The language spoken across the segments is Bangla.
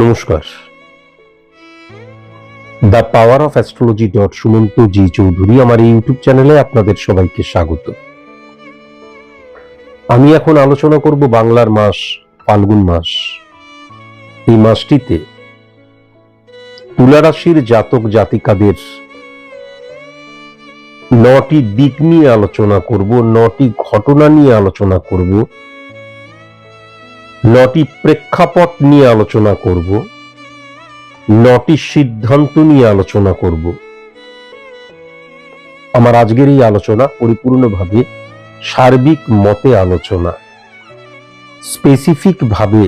নমস্কার। The power of astrology Sumanta ji Chowdhury আমার এই ইউটিউব চ্যানেলে আপনাদের সবাইকে স্বাগত। আমি এখন আলোচনা করব বাংলার মাস ফাল্গুন মাস। এই মাসটিতে তুলা রাশির জাতক জাতিকাদের 9টি দিক নিয়ে আলোচনা করব, 9টি ঘটনা নিয়ে আলোচনা করব, 9টি প্রেক্ষাপট নিয়ে আলোচনা করব, 9টি সিদ্ধান্ত নিয়ে আলোচনা করব। আমার আজকের এই আলোচনা পরিপূর্ণভাবে সার্বিক মতে আলোচনা, স্পেসিফিক ভাবে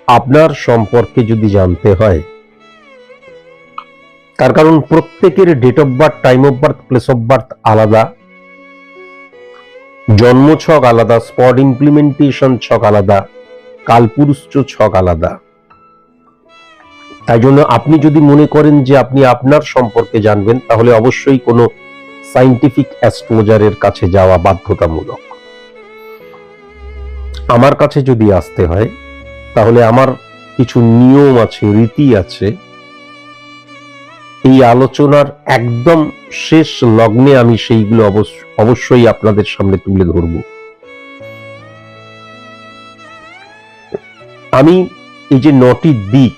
আপনার সম্পর্কে যদি জানতে হয়, তার কারণ প্রত্যেকের date of birth, time of birth, place of birth আলাদা, জন্ম ছক আলাদা, স্পট ইমপ্লিমেন্টেশন ছক আলাদা, কালপুরুষ ছক আলাদা। তাই জন্য আপনি যদি মনে করেন যে আপনি আপনার সম্পর্কে জানবেন, তাহলে অবশ্যই কোনো সায়েন্টিফিক অ্যাস্ট্রোলজারের কাছে যাওয়া বাধ্যতামূলক। আমার কাছে যদি আসতে হয়, তাহলে আমার কিছু নিয়ম আছে, রীতি আছে। এই আলোচনার একদম শেষ লগ্নে আমি সেইগুলো অবশ্যই আপনাদের সামনে তুলে ধরব। আমি এই যে 9টি দিক,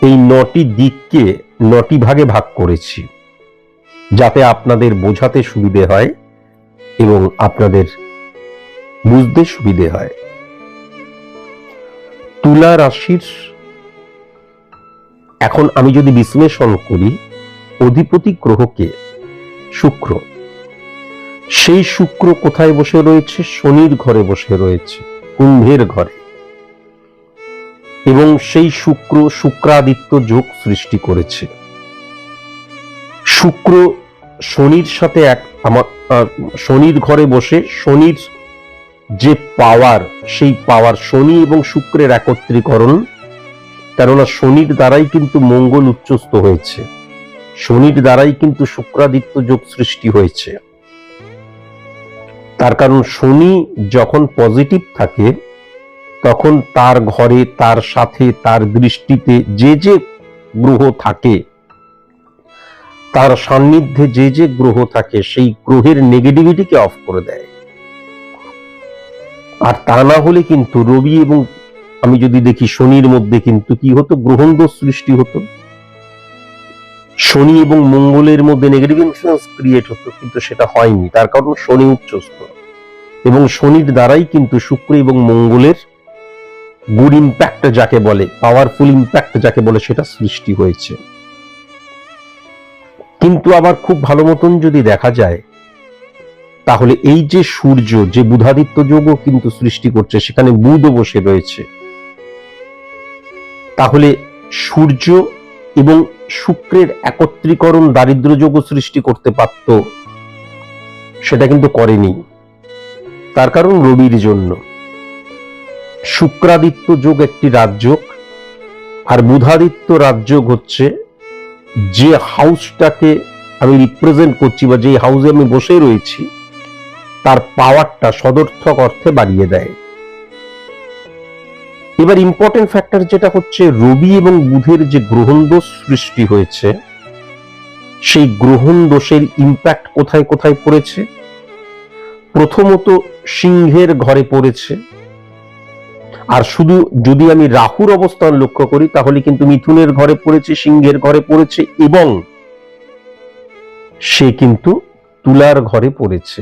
এই 9টি দিককে 9টি ভাগে ভাগ করেছি, যাতে আপনাদের বোঝাতে সুবিধে হয় এবং আপনাদের বুঝতে সুবিধে হয়। তুলা রাশির এখন আমি যদি বিশ্লেষণ করি, অধিপতি গ্রহকে শুক্র, সেই শুক্র কোথায় বসে রয়েছে? শনির ঘরে বসে রয়েছে, কুম্ভের ঘরে। এবং সেই শুক্র শুক্রাদিত্য যোগ সৃষ্টি করেছে। শুক্র শনির সাথে শনির ঘরে বসে শনির যে পাওয়ার, সেই পাওয়ার শনি এবং শুক্রের একত্রীকরণ। কেননা শনির দ্বারাই কিন্তু মঙ্গল উচ্চস্থ হয়েছে, শনির দ্বারাই কিন্তু শুক্রাদিত্য যোগ সৃষ্টি হয়েছে। তার কারণ শনি যখন পজিটিভ থাকে, তখন তার ঘরে, তার সাথে, তার দৃষ্টিতে যে যে গ্রহ থাকে, তার সান্নিধ্যে যে যে গ্রহ থাকে, সেই গ্রহের নেগেটিভিটিকে অফ করে দেয়। আর তা না হলে কিন্তু রবি এবং আমি যদি দেখি শনির মধ্যে কিন্তু কি হতো? গ্রহণ দোষ সৃষ্টি হতো। শনি এবং মঙ্গলের মধ্যে নেগেটিভ ইনফ্লুয়েন্স ক্রিয়েট হতো, কিন্তু সেটা হয়নি। তার কারণ শনি উচ্চস্থ, এবং শনির দ্বারাই কিন্তু শুক্র এবং মঙ্গলের গুড ইম্প্যাক্ট যাকে বলে, পাওয়ারফুল ইম্প্যাক্ট যাকে বলে, সেটা সৃষ্টি হয়েছে। কিন্তু আবার খুব ভালো মতন যদি দেখা যায়, তাহলে এই যে সূর্য, যে বুধাদিত্য যোগও কিন্তু সৃষ্টি করছে, সেখানে বুধও বসে রয়েছে। তাহলে সূর্য এবং শুক্রের একত্রীকরণ দারিদ্র যোগও সৃষ্টি করতে পারত, সেটা কিন্তু করেনি। তার কারণ রবির জন্য। শুক্রাদিত্য যোগ একটি রাজযোগ, আর বুধাদিত্য রাজযোগ হচ্ছে যে হাউসটাকে আমি রিপ্রেজেন্ট করছি, বা যে হাউসে আমি বসে রয়েছি, তার পাওয়ারটা সদর্থক অর্থে বাড়িয়ে দেয়। এবার ইম্পর্টেন্ট ফ্যাক্টর যেটা হচ্ছে, রবি এবং বুধের যে গ্রহণ দোষ সৃষ্টি হয়েছে, সেই গ্রহণ দোষের ইম্প্যাক্ট কোথায় কোথায় পড়েছে? প্রথমত সিংহের ঘরে পড়েছে। আর শুধু যদি আমি রাহুর অবস্থান লক্ষ্য করি, তাহলে কিন্তু মিথুনের ঘরে পড়েছে, সিংহের ঘরে পড়েছে, এবং সে কিন্তু তুলার ঘরে পড়েছে,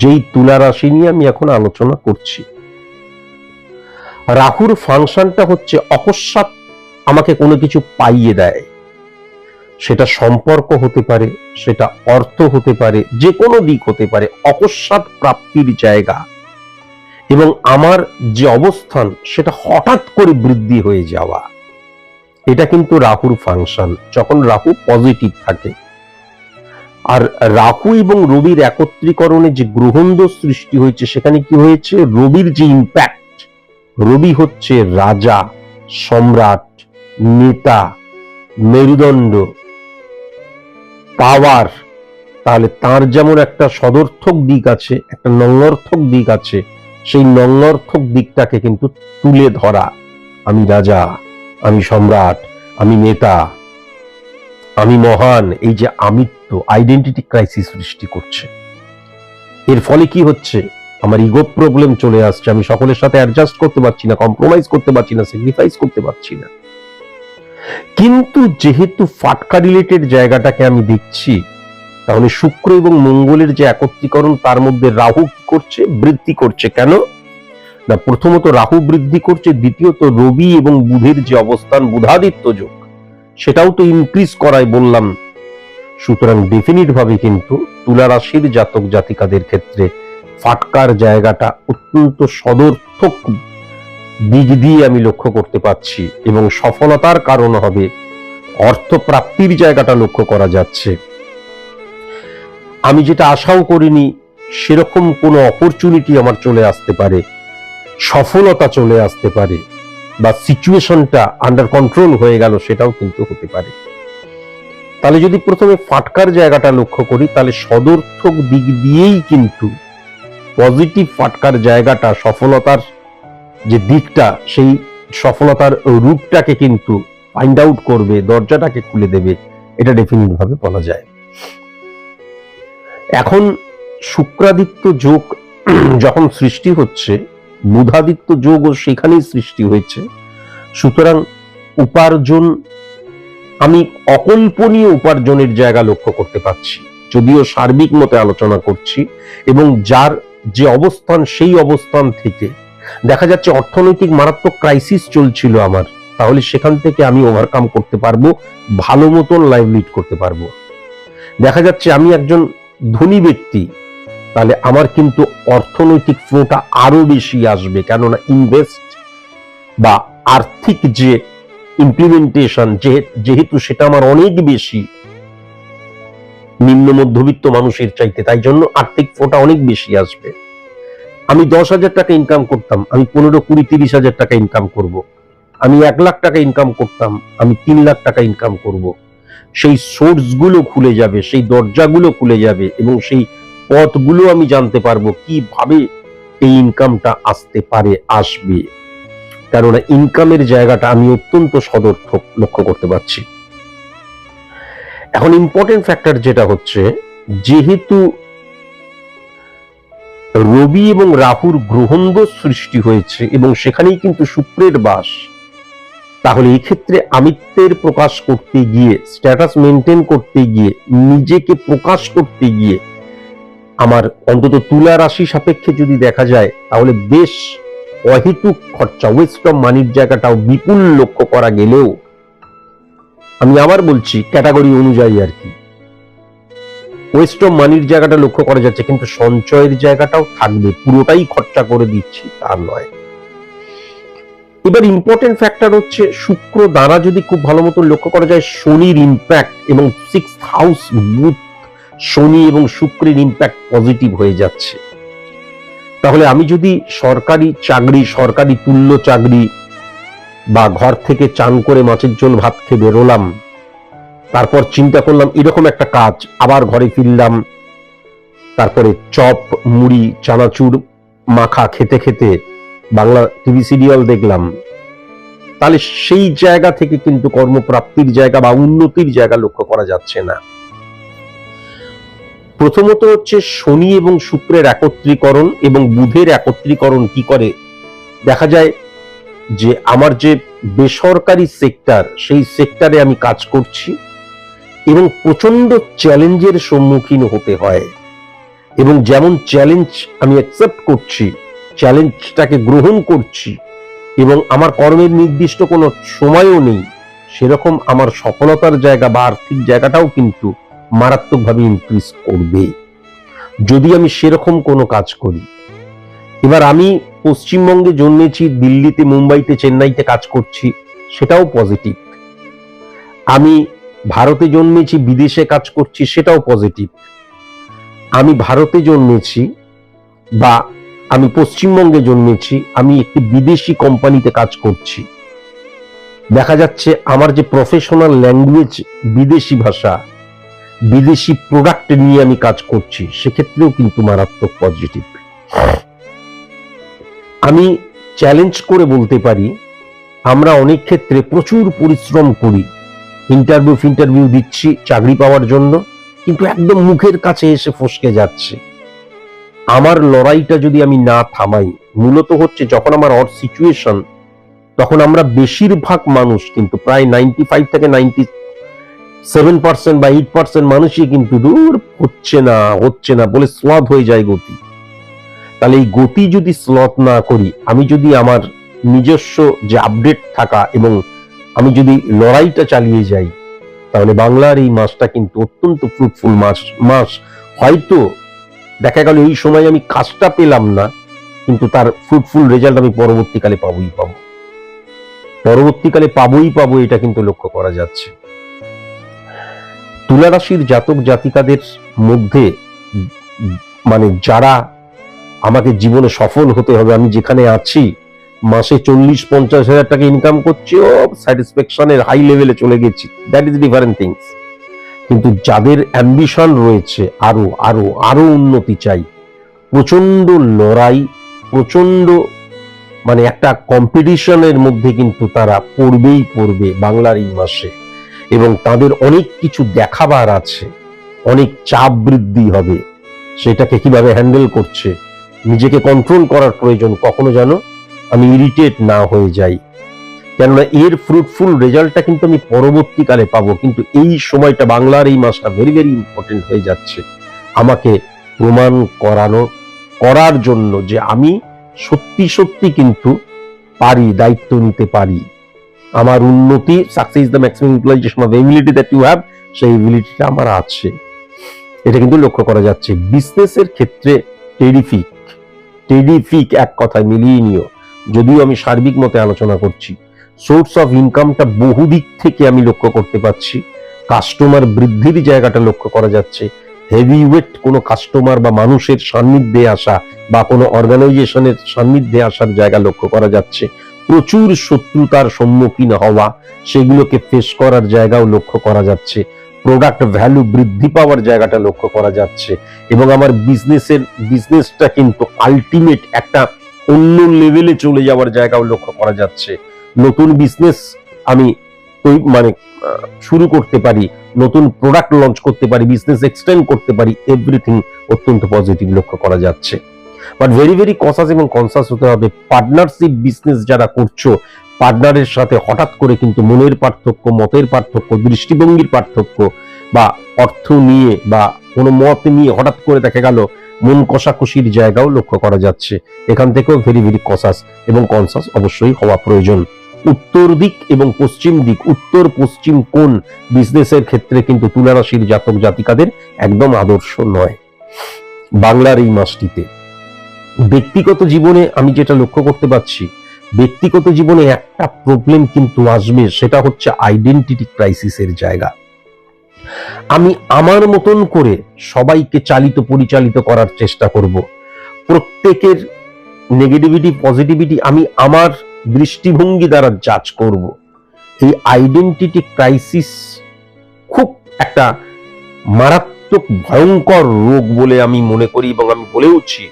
যেই তুলা রাশি নিয়ে আমি এখন আলোচনা করছি। রাহুর ফাংশনটা হচ্ছে অকস্মাৎ আমাকে কোনো কিছু পাইয়ে দেয়, সেটা সম্পর্ক হতে পারে, সেটা অর্থ হতে পারে, যে কোনো দিক হতে পারে, অকস্মাৎ প্রাপ্তির জায়গা, এবং আমার যে অবস্থান সেটা হঠাৎ করে বৃদ্ধি হয়ে যাওয়া, এটা কিন্তু রাহুর ফাংশন যখন রাহু পজিটিভ থাকে। আর রাহু এবং রবির একত্রীকরণে যে গ্রহণদোষ সৃষ্টি হয়েছে, সেখানে কি হয়েছে, রবির যে ইম্প্যাক্ট, রবি হচ্ছে রাজা, সম্রাট, নেতা, মেরুদণ্ড, পাওয়ার, তাহলে তার যেমন একটা সদর্থক দিক আছে, একটা নঙ্গর্থক দিক আছে, সেই নঙ্গর্থক দিকটাকে কিন্তু তুলে ধরা, আমি রাজা, আমি সম্রাট, আমি নেতা, আমি মহান, এই যে আমিত্ব, আইডেন্টিটি ক্রাইসিস সৃষ্টি করছে। এর ফলে কি হচ্ছে, আমার ইগো প্রবলেম চলে আসছে, আমি সকলের সাথে অ্যাডজাস্ট করতে পারছি না, কম্প্রোমাইজ করতে পারছি না, স্যাক্রিফাইস করতে পারছি না। কিন্তু যেহেতু ফাটকা রিলেটেড জায়গাটাকে আমি দেখছি, তাহলে শুক্র এবং মঙ্গলের যে একত্রীকরণ, তার মধ্যে রাহু কি করছে, বৃদ্ধি করছে। কেন না, প্রথমত রাহু বৃদ্ধি করছে, দ্বিতীয়ত রবি এবং বুধের যে অবস্থান, বুধাদিত্য যোগ, সেটাও তো ইনক্রিজ করায় বললাম। সুতরাং ডেফিনিট ভাবে কিন্তু তুলা রাশির জাতক জাতিকাদের ক্ষেত্রে ফাটকার জায়গাটা অত্যন্ত সদর্থক দিক দিয়ে আমি লক্ষ্য করতে পারছি, এবং সফলতার কারণ হবে, অর্থ প্রাপ্তির জায়গাটা লক্ষ্য করা যাচ্ছে। আমি যেটা আশাও করিনি সেরকম কোনো অপরচুনিটি আমার চলে আসতে পারে, সফলতা চলে আসতে পারে, বা সিচুয়েশনটা আন্ডার কন্ট্রোল হয়ে গেল, সেটাও কিন্তু হতে পারে। তাহলে যদি প্রথমে ফাটকার জায়গাটা লক্ষ্য করি, তাহলে সদর্থক দিক দিয়েই কিন্তু পজিটিভ ফাটকার জায়গাটা সফলতার যে দিকটা, সেই সফলতার রূপটাকে কিন্তু ফাইন্ড আউট করবে, দরজাটাকে খুলে দেবে, এটা ডেফিনিট ভাবে বলা যায়। এখন শুক্রাদিত্য যোগ যখন সৃষ্টি হচ্ছে, বুধাদিত্য যোগও সেখানেই সৃষ্টি হয়েছে। সুতরাং উপার্জন, আমি অকল্পনীয় উপার্জনের জায়গা লক্ষ্য করতে পারছি, যদিও সার্বিক মতে আলোচনা করছি, এবং যার যে অবস্থান, সেই অবস্থান থেকে দেখা যাচ্ছে অর্থনৈতিক মারাত্মক ক্রাইসিস চলছিল আমার, তাহলে সেখান থেকে আমি ওভারকাম করতে পারবো, ভালো মতন লাইফ লিড করতে পারবো। দেখা যাচ্ছে আমি একজন ধনী ব্যক্তি, তাহলে আমার কিন্তু অর্থনৈতিক ফ্লোটা আরো বেশি আসবে, কেননা ইনভেস্ট বা আর্থিক যে ইমপ্লিমেন্টেশন, যেহেতু সেটা আমার অনেক বেশি নিম্ন মধ্যবিত্ত মানুষের চাইতে, তাই জন্য আর্থিক ফ্লোটা অনেক বেশি আসবে। আমি 10,000 টাকা ইনকাম করতাম, আমি 15, 20, 30,000 টাকা ইনকাম করব। আমি 1 লাখ টাকা ইনকাম করতাম, আমি 3 লাখ টাকা ইনকাম করব। সেই সোর্সগুলো খুলে যাবে, সেই দরজাগুলো খুলে যাবে, এবং সেই পথগুলো আমি জানতে পারবো কিভাবে এই ইনকামটা আসতে পারে, আসবে, কেননা ইনকামের জায়গাটা আমি অত্যন্ত সদর্থক লক্ষ্য করতে পারছি। এখন ইম্পর্টেন্ট ফ্যাক্টর যেটা হচ্ছে, যেহেতু রবি এবং রাহুর গ্রহণদোষ সৃষ্টি হয়েছে এবং সেখানেই কিন্তু শুক্রের বাস, তাহলে এই ক্ষেত্রে আমিত্বের প্রকাশ করতে গিয়ে, স্ট্যাটাস মেনটেন করতে গিয়ে, নিজেকে প্রকাশ করতে গিয়ে, আমার অন্তত তুলা রাশি সাপেক্ষে যদি দেখা যায়, তাহলে বেশ অহেতুক খরচা, ওয়েস্ট অফ মানির জায়গাটাও বিপুল লক্ষ্য করা গেলেও, আমি আবার বলছি ক্যাটাগরি অনুযায়ী আর কি, ওয়েস্ট অফ মানির জায়গাটা লক্ষ্য করা যাচ্ছে, কিন্তু সঞ্চয়ের জায়গাটাও থাকবে, পুরোটাই খরচা করে দিচ্ছি তা নয়। এবার ইম্পর্টেন্ট ফ্যাক্টর হচ্ছে, শুক্র দ্বারা যদি খুব ভালো মতো লক্ষ্য করা যায়, শনির ইম্প্যাক্ট, এবং 6th হাউস বুধ, শনি এবং শুক্রের ইম্প্যাক্ট পজিটিভ হয়ে যাচ্ছে। তাহলে আমি যদি সরকারি চাকরি, সরকারি তুল্য চাকরি, বা ঘর থেকে চান করে মাছের ঝোল ভাত খেয়ে বেরোলাম, তারপর চিন্তা করলাম এরকম একটা কাজ, আবার ঘরে ফিরলাম, তারপরে চপ, মুড়ি, চানাচুর মাখা খেতে খেতে বাংলা টিভি সিরিয়াল দেখলাম, তাহলে সেই জায়গা থেকে কিন্তু কর্মপ্রাপ্তির জায়গা বা উন্নতির জায়গা লক্ষ্য করা যাচ্ছে না। প্রথমত হচ্ছে শনি এবং শুক্রের একত্রীকরণ এবং বুধের একত্রীকরণ কি করে, দেখা যায় যে আমার যে বেসরকারি সেক্টর, সেই সেক্টরে আমি কাজ করছি এবং প্রচন্ড চ্যালেঞ্জের সম্মুখীন হতে হয়, এবং যেমন চ্যালেঞ্জ আমি অ্যাকসেপ্ট করছি, চ্যালেঞ্জটাকে গ্রহণ করছি, এবং আমার কর্মের নির্দিষ্ট কোনো সময়ও নেই, সেরকম আমার সফলতার জায়গা বা আর্থিক জায়গাটাও কিন্তু মারাত্মকভাবে ইনক্রিজ করবে যদি আমি সেরকম কোনো কাজ করি। এবার আমি পশ্চিমবঙ্গে জন্মেছি, দিল্লিতে, মুম্বাইতে, চেন্নাইতে কাজ করছি, সেটাও পজিটিভ। আমি ভারতে জন্মেছি, বিদেশে কাজ করছি, সেটাও পজিটিভ। আমি ভারতে জন্মেছি বা আমি পশ্চিমবঙ্গে জন্মেছি, আমি একটি বিদেশি কোম্পানিতে কাজ করছি, দেখা যাচ্ছে আমার যে প্রফেশনাল ল্যাঙ্গুয়েজ বিদেশি ভাষা, বিদেশি প্রোডাক্ট নিয়ে আমি কাজ করছি, সেক্ষেত্রেও কিন্তু মারাত্মক পজিটিভ। আমি চ্যালেঞ্জ করে বলতে পারি, আমরা অনেক ক্ষেত্রে প্রচুর পরিশ্রম করি, ইন্টারভিউ দিচ্ছি চাকরি পাওয়ার জন্য, কিন্তু একদম মুখের কাছে এসে ফসকে যাচ্ছে। আমার লড়াইটা যদি আমি না থামাই, মূলত হচ্ছে যখন আমার অড সিচুয়েশন, তখন আমরা বেশিরভাগ মানুষ কিন্তু প্রায় 95 থেকে 97% বা 8% মানুষই কিন্তু দূর হচ্ছে না বলে স্লথ হয়ে যায় গতি। তাহলে এই গতি যদি স্লথ না করি, আমি যদি আমার নিজস্ব যে আপডেট থাকা এবং আমি যদি লড়াইটা চালিয়ে যাই, তাহলে বাংলার এই মাসটা কিন্তু অত্যন্ত ফ্রুটফুল মাস। হয়তো দেখা গেল এই সময় আমি কাজটা পেলাম না, কিন্তু তার ফ্রুটফুল রেজাল্ট আমি পরবর্তীকালে পাবোই, এটা কিন্তু লক্ষ্য করা যাচ্ছে। তুলা রাশির জাতক জাতিকাদের মধ্যে মানে যারা আমাকে জীবনে সফল হতে হবে, আমি যেখানে আছি মাসে 40-50 হাজার টাকা ইনকাম করছি, ও স্যাটিসফ্যাকশনের হাই লেভেলে চলে গেছি, দ্যাট ইজ ডিফারেন্ট থিংস। কিন্তু যাদের অ্যাম্বিশন রয়েছে আরো উন্নতি চাই, প্রচন্ড লড়াই, প্রচন্ড মানে একটা কম্পিটিশনের মধ্যে কিন্তু তারা পড়বে বাংলার এই মাসে, এবং তাদের অনেক কিছু দেখাবার আছে, অনেক চাপ বৃদ্ধি হবে। সেটাকে কিভাবে হ্যান্ডেল করছে, নিজেকে কন্ট্রোল করার প্রয়োজন, কখনো যেন আমি ইরিটেট না হয়ে যাই, কেননা এর ফ্রুটফুল রেজাল্টটা কিন্তু আমি পরবর্তীকালে পাবো। কিন্তু এই সময়টা, বাংলার এই মাসটা ভেরি ভেরি ইম্পর্টেন্ট হয়ে যাচ্ছে আমাকে প্রমাণ করার জন্য যে আমি সত্যি কিন্তু পারি, দায়িত্ব নিতে পারি। আমার উন্নতি, success is the maximum utilization of ability that you have, সেই এবিলিটিটা আমার আছে, এটা কিন্তু লক্ষ্য করা যাচ্ছে। বিজনেসের ক্ষেত্রে টেরিফিক এক কথায় মিলিয়ে নিও। যদিও আমি সার্বিক মতে আলোচনা করছি, সোর্স অফ ইনকামটা বহুদিক থেকে আমি লক্ষ্য করতে পারছি। কাস্টমার বৃদ্ধির জায়গাটা লক্ষ্য করা যাচ্ছে। হেভিওয়েট কোনো কাস্টমার বা মানুষের সান্নিধ্যে আসা বা কোনো অর্গানাইজেশনের সান্নিধ্যে আসার জায়গা লক্ষ্য করা যাচ্ছে। প্রচুর শত্রুতার সম্মুখীন হওয়া, সেগুলোকে ফেস করার জায়গাও লক্ষ্য করা যাচ্ছে। প্রোডাক্ট ভ্যালু বৃদ্ধি পাওয়ার জায়গাটা লক্ষ্য করা যাচ্ছে, এবং আমার বিজনেসটা কিন্তু আলটিমেট একটা অন্য লেভেলে চলে যাওয়ার জায়গাও লক্ষ্য করা যাচ্ছে। নতুন বিজনেস আমি শুরু করতে পারি, নতুন প্রোডাক্ট লঞ্চ করতে পারি, বিজনেস এক্সটেন্ড করতে পারি, এভরিথিং অত্যন্ত পজিটিভ লক্ষ্য করা যাচ্ছে। বাট ভেরি ভেরি কনসাস এবং কনসাস হতে হবে। পার্টনারশিপ বিজনেস যারা করছো, পার্টনারের সাথে হঠাৎ করে কিন্তু মনের পার্থক্য, মতের পার্থক্য, দৃষ্টিভঙ্গির পার্থক্য বা অর্থ নিয়ে বা কোনো মত নিয়ে হঠাৎ করে দেখা গেল মন কষাকষির জায়গাও লক্ষ্য করা যাচ্ছে। এখান থেকেও ভেরি ভেরি কনসাস এবং কনসাস অবশ্যই হওয়া প্রয়োজন। উত্তর দিক এবং পশ্চিম দিক, উত্তর পশ্চিম কোণ বিজনেসের ক্ষেত্রে কিন্তু তুলা রাশির জাতক জাতিকাদের একদম আদর্শ নয় বাংলার এই মাসটিতে। ব্যক্তিগত জীবনে আমি যেটা লক্ষ্য করতে পারছি, ব্যক্তিগত জীবনে একটা প্রবলেম কিন্তু আসবে, সেটা হচ্ছে আইডেন্টিটি ক্রাইসিসের জায়গা। আমি আমার মতন করে সবাইকে পরিচালিত করার চেষ্টা করব। প্রত্যেকের নেগেটিভিটি পজিটিভিটি আমি আমার দৃষ্টিভঙ্গি দ্বারা জাজ করব। এই আইডেন্টিটি ক্রাইসিস খুব একটা মারাত্মক ভয়ঙ্কর রোগ বলে আমি মনে করি, এবং আমি বলেওছি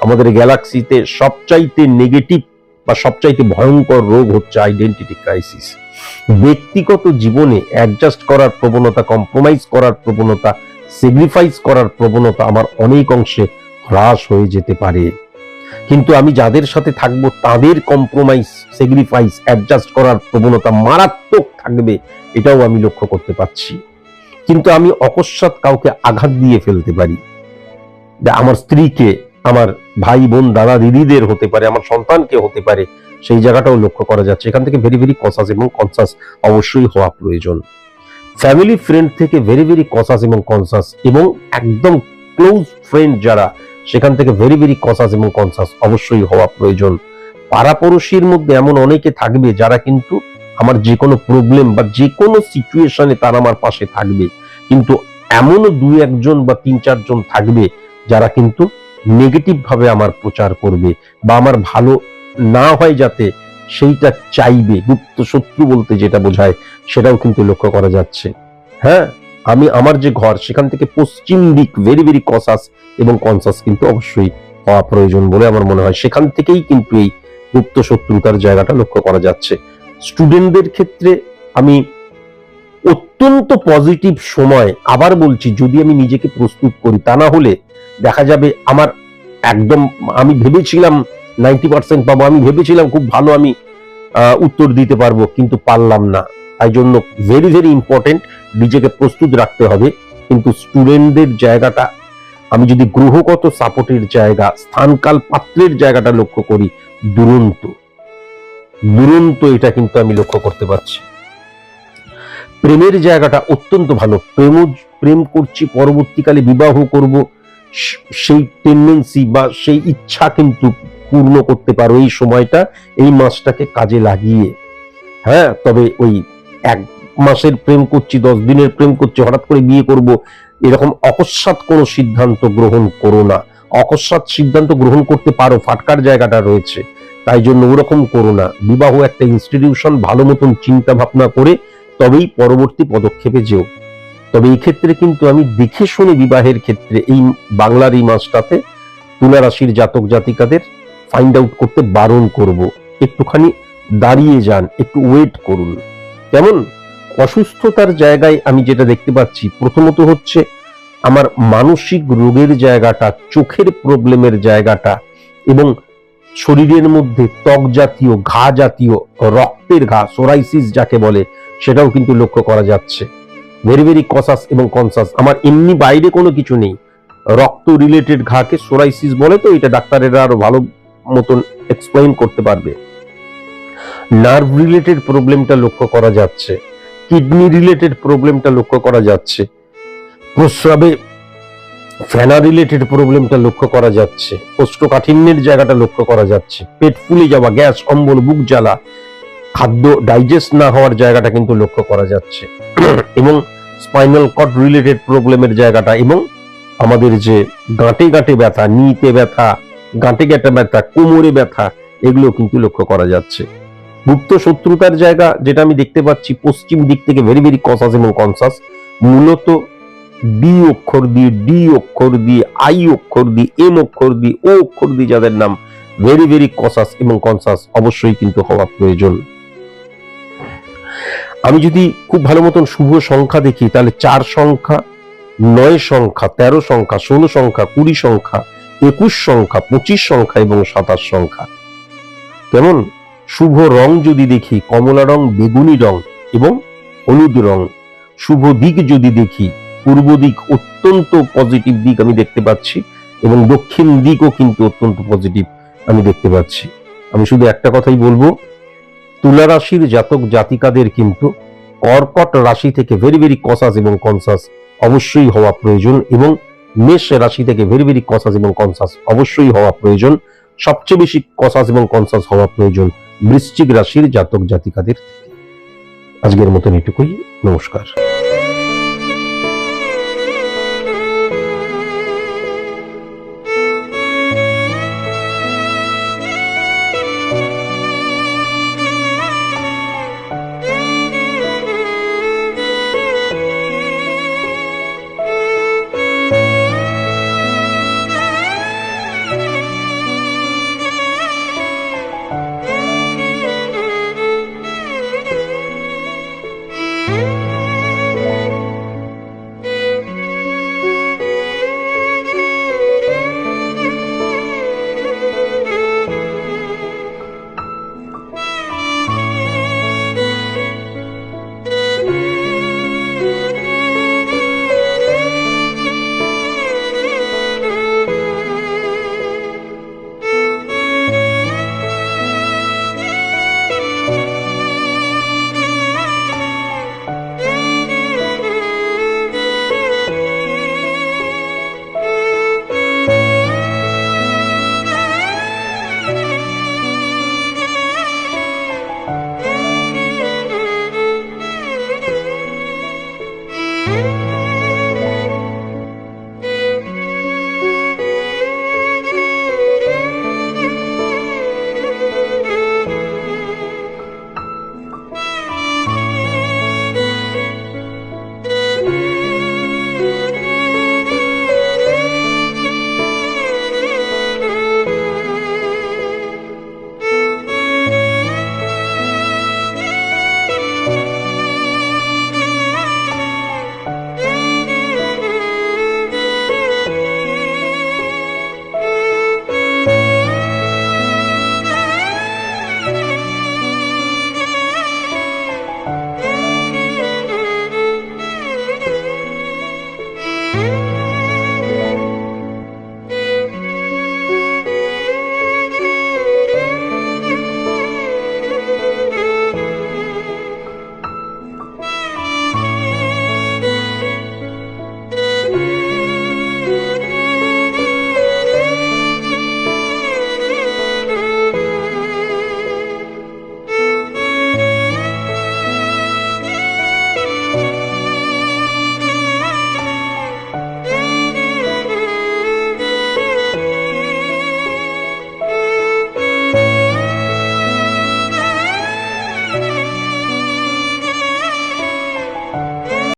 আমাদের গ্যালাক্সিতে সবচাইতে নেগেটিভ বা সবচাইতে ভয়ঙ্কর রোগ হচ্ছে আইডেন্টিটি ক্রাইসিস। ব্যক্তিগত জীবনে অ্যাডজাস্ট করার প্রবণতা, কম্প্রোমাইজ করার প্রবণতা, স্যাক্রিফাইস করার প্রবণতা আমার অনেক অংশে হ্রাস হয়ে যেতে পারে, কিন্তু আমি যাদের সাথে থাকবো তাদের কম্প্রোমাইজ, স্যাক্রিফাইস, অ্যাডজাস্ট করার প্রবণতা মারাত্মক থাকবে, এটাও আমি লক্ষ্য করতে পারছি। কিন্তু আমি অকস্মাৎ কাউকে আঘাত দিয়ে ফেলতে পারি, আমার স্ত্রীকে, আমার ভাই বোন দাদা দিদিদের হতে পারে, আমার সন্তানকে হতে পারে, সেই জায়গাটাও লক্ষ্য করা যাচ্ছে। এখান থেকে ভেরি ভেরি কনসাস এবং কনসাস অবশ্যই হওয়া প্রয়োজন। ফ্যামিলি ফ্রেন্ড থেকে ভেরি ভেরি কনসাস এবং কনসাস, এবং একদম ক্লোজ ফ্রেন্ড যারা, সেখান থেকে ভেরি ভেরি কনসাস এবং কনসাস অবশ্যই হওয়া প্রয়োজন। পাড়াপড়শির মধ্যে এমন অনেকে থাকবে যারা কিন্তু আমার যে কোনো প্রবলেম বা যে কোনো সিচুয়েশনে তারা আমার পাশে থাকবে, কিন্তু এমনও 2-1 বা 3-4 জন থাকবে যারা কিন্তু নেগেটিভ ভাবে আমার প্রচার করবে বা আমার ভালো না হয় যাতে সেইটা চাইবে। গুপ্ত শত্রু বলতে যেটা বোঝায় সেটাও কিন্তু লক্ষ্য করা যাচ্ছে। হ্যাঁ, আমি আমার যে ঘর সেখান থেকে পশ্চিম দিক ভেরি ভেরি কনসাস এবং কনসাস কিন্তু অবশ্যই হওয়া প্রয়োজন বলে আমার মনে হয়। সেখান থেকেই কিন্তু এই গুপ্ত শত্রুতার জায়গাটা লক্ষ্য করা যাচ্ছে। স্টুডেন্টদের ক্ষেত্রে আমি অত্যন্ত পজিটিভ সময়, আবার বলছি, যদি আমি নিজেকে প্রস্তুত করি, তা না হলে দেখা যাবে আমার একদম, আমি ভেবেছিলাম 90% পাবো, আমি ভেবেছিলাম খুব ভালো আমি উত্তর দিতে পারবো, কিন্তু পারলাম না। তাই জন্য ভেরি ভেরি ইম্পর্টেন্ট, নিজেকে প্রস্তুত রাখতে হবে। কিন্তু স্টুডেন্টদের জায়গাটা আমি যদি গ্রহগত সাপোর্টের জায়গা, স্থানকাল পাত্রের জায়গাটা লক্ষ্য করি, দুরন্ত দুরন্ত এটা কিন্তু আমি লক্ষ্য করতে পারছি। প্রেমের জায়গাটা অত্যন্ত ভালো, প্রেম করছি, পরবর্তীকালে বিবাহ করব, সেই টেন্ডেন্সি বা সেই ইচ্ছা কিন্তু পূর্ণ করতে পারো এই সময়টা, এই মাসটাকে কাজে লাগিয়ে। হ্যাঁ, তবে ওই 1 মাসের প্রেম করছি, 10 দিনের প্রেম করছি, হঠাৎ করে বিয়ে করব, এরকম অকস্মাৎ কোনো সিদ্ধান্ত গ্রহণ করো না। অকস্মাৎ সিদ্ধান্ত গ্রহণ করতে পারো, ফাটকার জায়গাটা রয়েছে, তাই জন্য ওরকম করো না। বিবাহ একটা ইনস্টিটিউশন, ভালো মতন চিন্তা ভাবনা করে তবেই পরবর্তী পদক্ষেপে যেও। তবে এই ক্ষেত্রে কিন্তু আমি দেখে শুনে বিবাহের ক্ষেত্রে এই বাংলার এই মাসটাতে তুলা রাশির জাতক জাতিকাদের ফাইন্ড আউট করতে বারণ করব। একটুখানি দাঁড়িয়ে যান, একটু ওয়েট করুন। যেমন অসুস্থতার জায়গায় আমি যেটা দেখতে পাচ্ছি, প্রথমত হচ্ছে আমার মানসিক রোগের জায়গাটা, চোখের প্রবলেমের জায়গাটা, এবং শরীরের মধ্যে ত্বক জাতীয়, ঘা জাতীয়, রক্তের ঘা, সোরাইসিস যাকে বলে, সেটাও কিন্তু লক্ষ্য করা যাচ্ছে। ভেরি ভেরি কনসাস এবং কনসাস। আমার এমনি বাইরে কোনো কিছু নেই, রক্ত রিলেটেড ঘাকে সোরাইসিস বলে, তো এটা ডাক্তারেরা আরো ভালো মতন এক্সপ্লেইন করতে পারবে। নার্ভ রিলেটেড প্রবলেমটা লক্ষ্য করা যাচ্ছে, কিডনি রিলেটেড প্রবলেমটা লক্ষ্য করা যাচ্ছে, প্রস্রাবে ফেনা রিলেটেড প্রবলেমটা লক্ষ্য করা যাচ্ছে, কোষ্ঠকাঠিন্যের জায়গাটা লক্ষ্য করা যাচ্ছে, পেট ফুলে যাওয়া, গ্যাস অম্বল, বুক জ্বালা, খাদ্য ডাইজেস্ট না হওয়ার জায়গাটা কিন্তু লক্ষ্য করা যাচ্ছে, এবং স্পাইনাল কর্ড রিলেটেড প্রবলেমের জায়গাটা, এবং আমাদের যে গাঁটে গাঁটে ব্যথা, নিতে ব্যথা, গাঁটে গাঁটে ব্যথা, কোমরে ব্যথা, এগুলো কিন্তু লক্ষ্য করা যাচ্ছে। গুপ্ত শত্রুতার জায়গা যেটা আমি দেখতে পাচ্ছি, পশ্চিম দিক থেকে ভেরি ভেরি কনসাস এবং কনসাস, মূলত বি অক্ষর দিয়ে, ডি অক্ষর দিয়ে, আই অক্ষর দিয়ে, এম অক্ষর দিয়ে, ও অক্ষর দিয়ে যাদের নাম, ভেরি ভেরি কনসাস এবং কনসাস অবশ্যই কিন্তু হওয়া প্রয়োজন। আমি যদি খুব ভালো মতন শুভ সংখ্যা দেখি, তাহলে 4 সংখ্যা, 9 সংখ্যা, 13 সংখ্যা, 16 সংখ্যা, 20 সংখ্যা, 21 সংখ্যা, 25 সংখ্যা এবং 27 সংখ্যা। কেমন শুভ রং যদি দেখি, কমলা রং, বেগুনি রং এবং হলুদ রং। শুভ দিক যদি দেখি, পূর্ব দিক অত্যন্ত পজিটিভ দিক আমি দেখতে পাচ্ছি, এবং দক্ষিণ দিকও কিন্তু অত্যন্ত পজিটিভ আমি দেখতে পাচ্ছি। আমি শুধু একটা কথাই বলবো, তুলা রাশির জাতক জাতিকাদের কিন্তু কর্কট রাশি থেকে ভেরি ভেরি কনসাস এবং কনসাস অবশ্যই হওয়া প্রয়োজন, এবং মেষ রাশি থেকে ভেরি ভেরি কনসাস এবং কনসাস অবশ্যই হওয়া প্রয়োজন। সবচেয়ে বেশি কনসাস এবং কনসাস হওয়া প্রয়োজন বৃশ্চিক রাশির জাতক জাতিকাদের থেকে। আজকের মতন এটুকুই, নমস্কার।